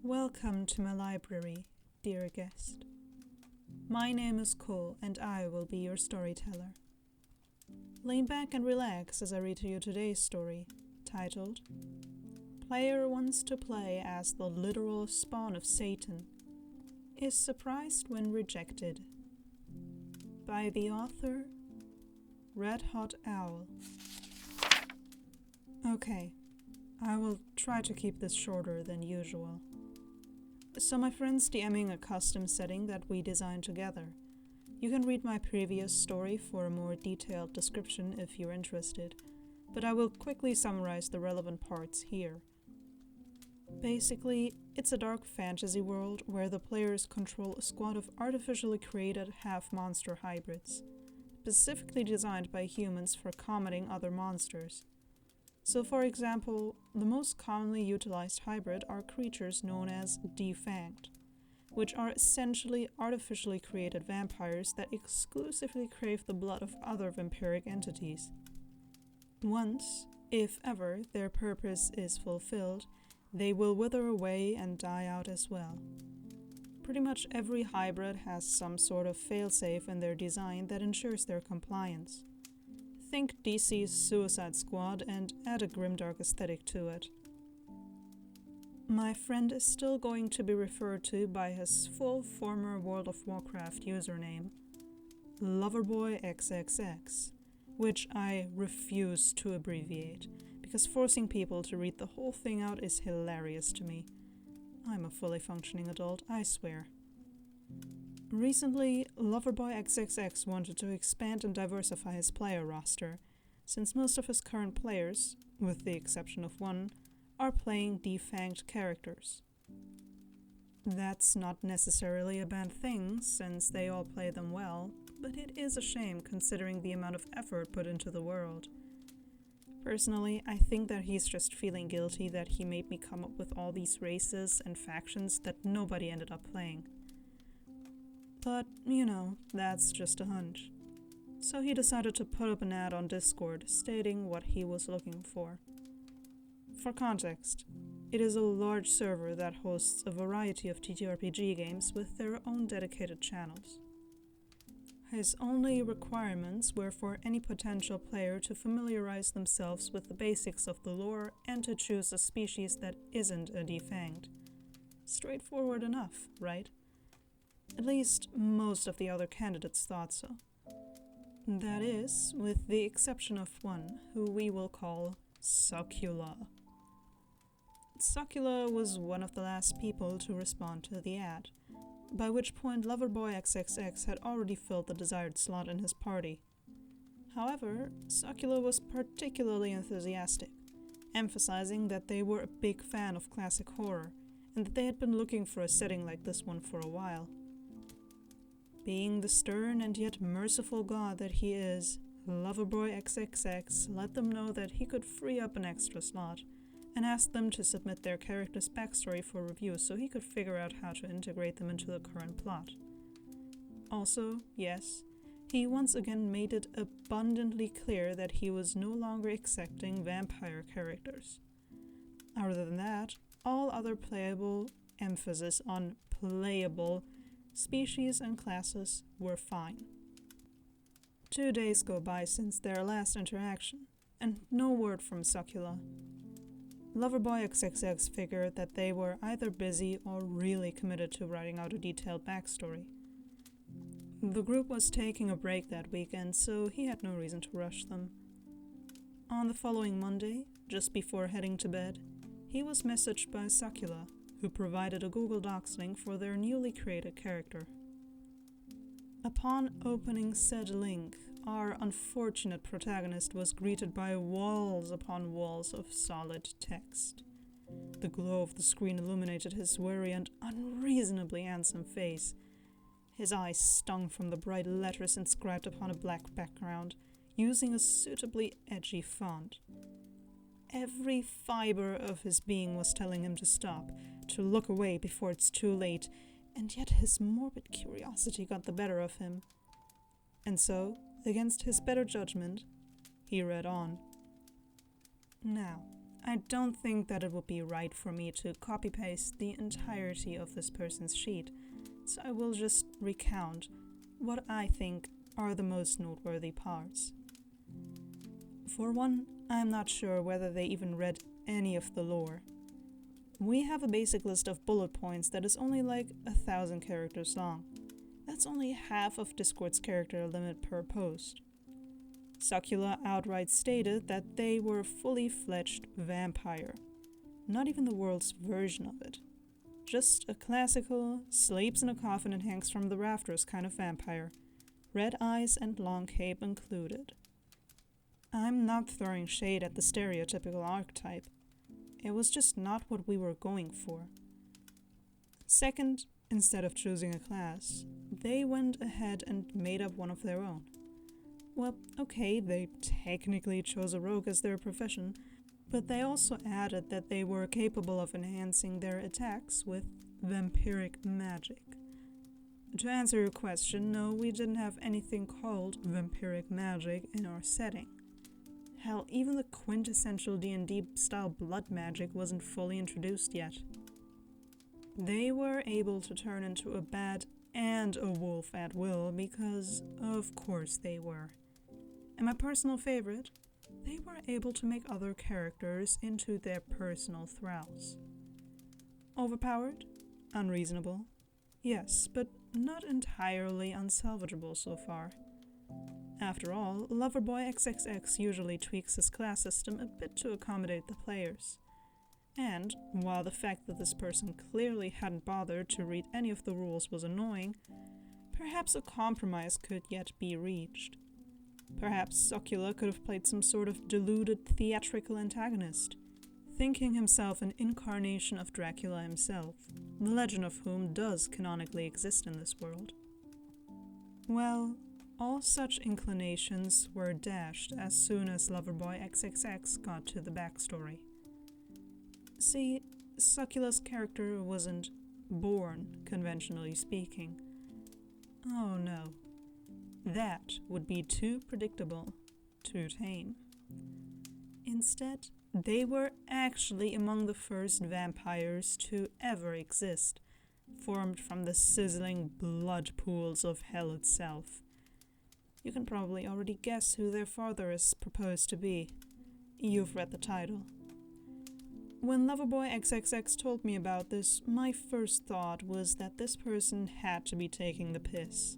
Welcome to my library, dear guest. My name is Cole, and I will be your storyteller. Lean back and relax as I read to you today's story, titled Player Wants to Play as the Literal Spawn of Satan, is Surprised When Rejected, by the author, Red Hot Owl. Okay, I will try to keep this shorter than usual. So my friend's DMing a custom setting that we designed together. You can read my previous story for a more detailed description if you're interested, but I will quickly summarize the relevant parts here. Basically, it's a dark fantasy world where the players control a squad of artificially created half-monster hybrids, specifically designed by humans for combating other monsters. So for example, the most commonly utilized hybrid are creatures known as defanged, which are essentially artificially created vampires that exclusively crave the blood of other vampiric entities. Once, if ever, their purpose is fulfilled, they will wither away and die out as well. Pretty much every hybrid has some sort of failsafe in their design that ensures their compliance. Think DC's Suicide Squad and add a grimdark aesthetic to it. My friend is still going to be referred to by his full former World of Warcraft username, LoverboyXXX, which I refuse to abbreviate, because forcing people to read the whole thing out is hilarious to me. I'm a fully functioning adult, I swear. Recently, LoverboyXXX wanted to expand and diversify his player roster, since most of his current players, with the exception of one, are playing defanged characters. That's not necessarily a bad thing, since they all play them well, but it is a shame considering the amount of effort put into the world. Personally, I think that he's just feeling guilty that he made me come up with all these races and factions that nobody ended up playing. But, that's just a hunch. So he decided to put up an ad on Discord stating what he was looking for. For context, it is a large server that hosts a variety of TTRPG games with their own dedicated channels. His only requirements were for any potential player to familiarize themselves with the basics of the lore and to choose a species that isn't a defanged. Straightforward enough, right? At least, most of the other candidates thought so. That is, with the exception of one, who we will call Succula. Succula was one of the last people to respond to the ad, by which point LoverboyXXX had already filled the desired slot in his party. However, Succula was particularly enthusiastic, emphasizing that they were a big fan of classic horror, and that they had been looking for a setting like this one for a while. Being the stern and yet merciful god that he is, LoverboyXXX let them know that he could free up an extra slot, and asked them to submit their character's backstory for review so he could figure out how to integrate them into the current plot. Also, yes, he once again made it abundantly clear that he was no longer accepting vampire characters. Other than that, all other playable, emphasis on playable, species and classes were fine. 2 days go by since their last interaction, and no word from Succula. LoverboyXXX figured that they were either busy or really committed to writing out a detailed backstory. The group was taking a break that weekend, so he had no reason to rush them. On the following Monday, just before heading to bed, he was messaged by Succula, who provided a Google Docs link for their newly created character. Upon opening said link, our unfortunate protagonist was greeted by walls upon walls of solid text. The glow of the screen illuminated his weary and unreasonably handsome face. His eyes stung from the bright letters inscribed upon a black background, using a suitably edgy font. Every fiber of his being was telling him to stop, to look away before it's too late, and yet his morbid curiosity got the better of him. And so, against his better judgment, he read on. Now, I don't think that it would be right for me to copy-paste the entirety of this person's sheet, so I will just recount what I think are the most noteworthy parts. For one, I'm not sure whether they even read any of the lore. We have a basic list of bullet points that is only like 1,000 characters long. That's only half of Discord's character limit per post. Succula outright stated that they were a fully fledged vampire. Not even the world's version of it. Just a classical, sleeps in a coffin and hangs from the rafters kind of vampire. Red eyes and long cape included. I'm not throwing shade at the stereotypical archetype. It was just not what we were going for. Second, instead of choosing a class, they went ahead and made up one of their own. Well, okay, they technically chose a rogue as their profession, but they also added that they were capable of enhancing their attacks with vampiric magic. To answer your question, no, we didn't have anything called vampiric magic in our setting. Hell, even the quintessential D&D style blood magic wasn't fully introduced yet. They were able to turn into a bat and a wolf at will because, of course, they were. And my personal favorite, they were able to make other characters into their personal thralls. Overpowered? Unreasonable? Yes, but not entirely unsalvageable so far. After all, Loverboy XXX usually tweaks his class system a bit to accommodate the players. And, while the fact that this person clearly hadn't bothered to read any of the rules was annoying, perhaps a compromise could yet be reached. Perhaps Succula could have played some sort of deluded theatrical antagonist, thinking himself an incarnation of Dracula himself, the legend of whom does canonically exist in this world. Well, all such inclinations were dashed as soon as Loverboy XXX got to the backstory. See, Succula's character wasn't born, conventionally speaking. Oh no. That would be too predictable, too tame. Instead, they were actually among the first vampires to ever exist, formed from the sizzling blood pools of hell itself. You can probably already guess who their father is proposed to be. You've read the title. When Loverboy XXX told me about this, my first thought was that this person had to be taking the piss.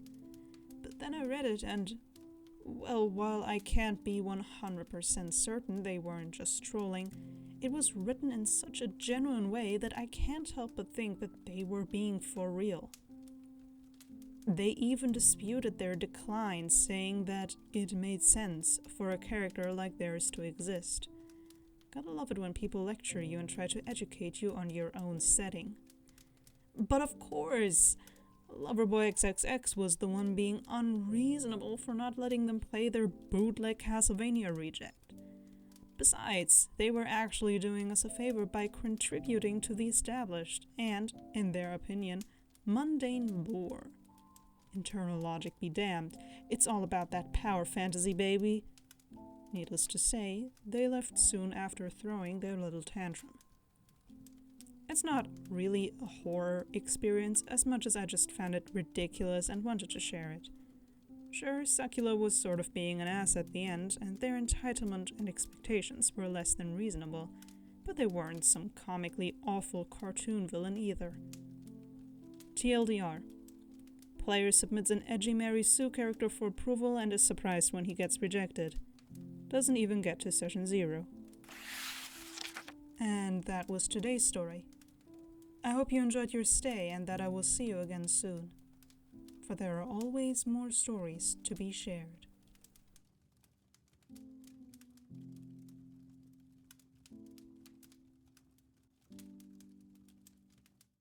But then I read it and, well, while I can't be 100% certain they weren't just trolling, it was written in such a genuine way that I can't help but think that they were being for real. They even disputed their decline, saying that it made sense for a character like theirs to exist. Gotta love it when people lecture you and try to educate you on your own setting. But of course, Loverboy XXX was the one being unreasonable for not letting them play their bootleg Castlevania reject. Besides, they were actually doing us a favor by contributing to the established and, in their opinion, mundane lore. Internal logic be damned, it's all about that power fantasy, baby. Needless to say, they left soon after throwing their little tantrum. It's not really a horror experience as much as I just found it ridiculous and wanted to share it. Sure, Succula was sort of being an ass at the end, and their entitlement and expectations were less than reasonable, but they weren't some comically awful cartoon villain either. TLDR. Player submits an edgy Mary Sue character for approval and is surprised when he gets rejected. Doesn't even get to session 0. And that was today's story. I hope you enjoyed your stay and that I will see you again soon. For there are always more stories to be shared.